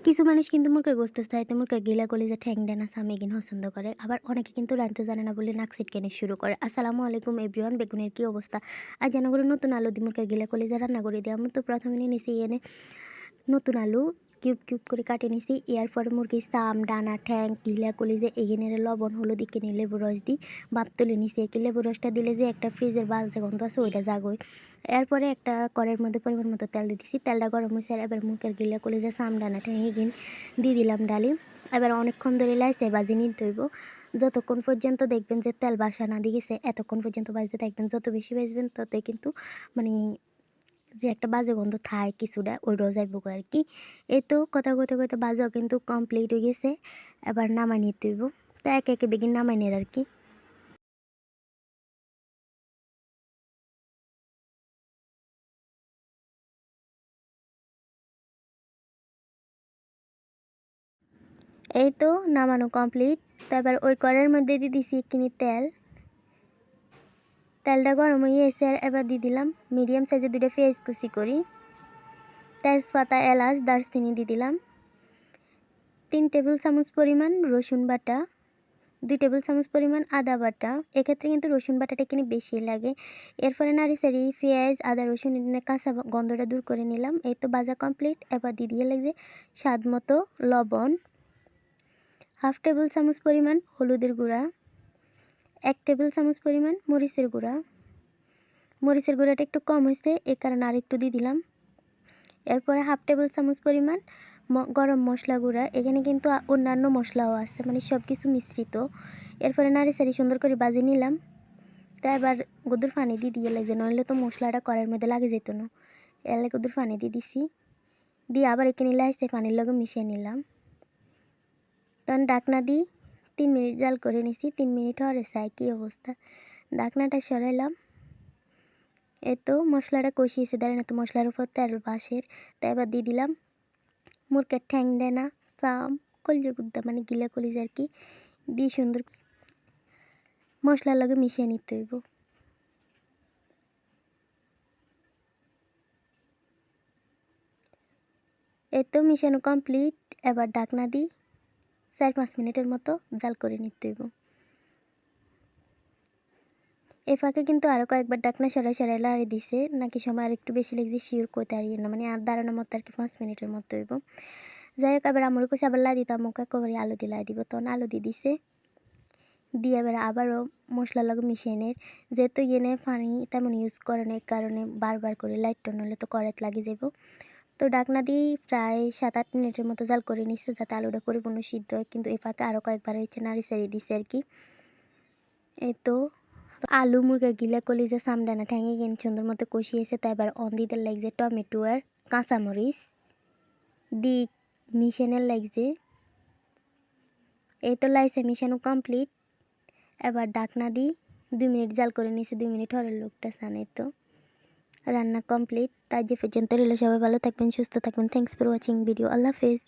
কিছু মানুষ কিন্তু মুরগির গোশত চাইতে মুরগির গিলা কলিজা ঠ্যাং ডানা সামেগিন পছন্দ করে, আবার অনেকে কিন্তু রাঁধতে জানে না বলে নাক সিটকেনে শুরু করে। আসসালামু আলাইকুম এভরিওয়ান, বেগুনের কি অবস্থা? আজ জানা করে নতুন আলু দিয়ে মুরগির গিলা কলিজা রান্না করে দিই। আমি তো প্রথমে নিয়ে নিছি এনে নতুন আলু কিউব কিউব করে কাটে নিছি। এর পরে মুরগির সাম ডানা ঠ্যাং গিলা কলিজা এগিয়ে লবণ হলুদ কিনে লেবু রস দিই ভাপ তুলে নিছি। একে লেবু রসটা দিলে যে একটা ফ্রিজের বাজে গন্ধ আছে ওইটা জাগোয়। এরপরে একটা কড়াইয়ের মধ্যে পরিমাণ মতো তেল দিয়ে দিছি। তেলটা গরম হয়েছে, এবার মুরগির গিলা কলিজা সাম ডানা ঠ্যাং এগিন দিয়ে দিলাম ডালি। এবার অনেকক্ষণ ধরে লাইছে বাজি নিতে হইব। যতক্ষণ পর্যন্ত দেখবেন যে তেল বাসা না দিয়ে গেছে এতক্ষণ পর্যন্ত বাজতে থাকবেন। যত বেশি বাজবেন ততই কিন্তু মানে যে একটা বাজে গন্ধ থায় কিছুটা ওইটাও যাইব আর কি। এই তো কথা কইতে কইতে বাজাও কিন্তু কমপ্লিট হয়ে গেছে। এবার নামাই নিতে হইব। তা একে একে বেগিন নামাই নের আর কি। এই তো নামানো কমপ্লিট। তো এবার ওই কড়াইয়ের মধ্যে দিয়ে দিছি একটুখানি তেল। তেলটা গরম হয়ে এসে এবার দিয়ে দিলাম মিডিয়াম সাইজের দুটো পেঁয়াজ কুচি করি, তেজপাতা এলাচ দারচিনি দিয়ে দিলাম, 3 টেবিল চামচ পরিমাণ রসুন বাটা, 2 টেবিল চামচ পরিমাণ আদা বাটা। এক্ষেত্রে কিন্তু রসুন বাটাটা এখানে বেশি লাগে। এরপরে নাড়িচাড়ি পেঁয়াজ আদা রসুন কাঁচা গন্ধটা দূর করে নিলাম। এই তো ভাজা কমপ্লিট। এবার দিয়ে দিয়ে লাগছে স্বাদ মতো লবণ, 1/2 টেবিল চামচ পরিমাণ হলুদের গুঁড়া, 1 টেবিল চামচ পরিমাণ মরিচের গুঁড়া। মরিচের গুঁড়াটা একটু কম হয়েছে, এ কারণে আর একটু দিয়ে দিলাম। এরপরে 1/2 টেবিল চামচ পরিমাণ গরম মশলা গুঁড়া। এখানে কিন্তু অন্যান্য মশলাও আছে, মানে সব কিছু মিশ্রিত। এরপরে নাড়িচাড়ি সুন্দর করে বাজে নিলাম। তা এবার গদুর পানি দিয়ে লাগছে, নইলে তো মশলাটা কড়াইয়ের মধ্যে লাগে যেত না। এলে গদুর পানি দিয়ে দিছি, দিয়ে আবার এখানে লাইছে পানির লগে মিশিয়ে নিলাম। তখন ডাকনা দিই 3 মিনিট জাল করে নিছি। 3 মিনিট হওয়ার চাই কী অবস্থা। ডাকনাটা সরাইলাম। এই তো মশলাটা কষিয়েছে, দাঁড়ায় না তো মশলার উপর তেল বাসের। তাই এবার দিয়ে দিলাম মুরগির ঠ্যাং ডানা সাম কলিজা গুদ্দা মানে গিলা কলিজা আর কি, দিয়ে সুন্দর মশলার লগে মিশিয়ে নিতে হইব। এই তো মিশানো কমপ্লিট। এবার ডাকনা দিই 4-5 মিনিটের মতো জাল করে নিতে হইব। এ ফাঁকে কিন্তু আরও কয়েকবার ডাকনা সরাই লাড়ি দিছে, নাকি সময় আর একটু বেশি লাগছে শিওর করতে পারি না, মানে আর দাঁড়ানোর মতো আর কি 5 মিনিটের মতো হইব। যাই হোক, এবার আমার কাছে আবার লাই দিতাম মুখে কবরে আলু দিয়ে লাই দিব, তখন আলু দিয়ে দিছে। দিয়ে এবার আবারও মশলার লগে মিশিয়ে নের, যেহেতু এনে পানি তেমন ইউজ করে না, এই কারণে বারবার করে লাইটটা নইলে তো কড়াইতে লাগে যাব। তো ডাকনা দিয়ে প্রায় 7-8 মিনিটের মতো জাল করে নিচ্ছে যাতে আলুটা পরিপূর্ণ সিদ্ধ হয়, কিন্তু এই ফাঁকে আরও কয়েকবার হচ্ছে নাড়ি চাড়িয়ে দিছে আর কি। এই তো আলু মুরগির গিলা কলিজা সামডানা ঠ্যাঙে গেন সুন্দর মতো কষিয়েছে। তাই এবার অন দিতে লাগছে টমেটো আর কাঁচামরিচ দি মিশানোর লাগছে। এই তো লাইসে মিশানো কমপ্লিট। এবার ডাকনা দিই 2 মিনিট জাল করে নিয়েছে, 2 মিনিট হওয়ার লোকটা সানে। তো রান্না কমপ্লিট। তাই যে পর্যন্ত রইল, সবাই ভালো থাকবেন সুস্থ থাকবেন। Thanks for watching video. আল্লাহ হাফেজ।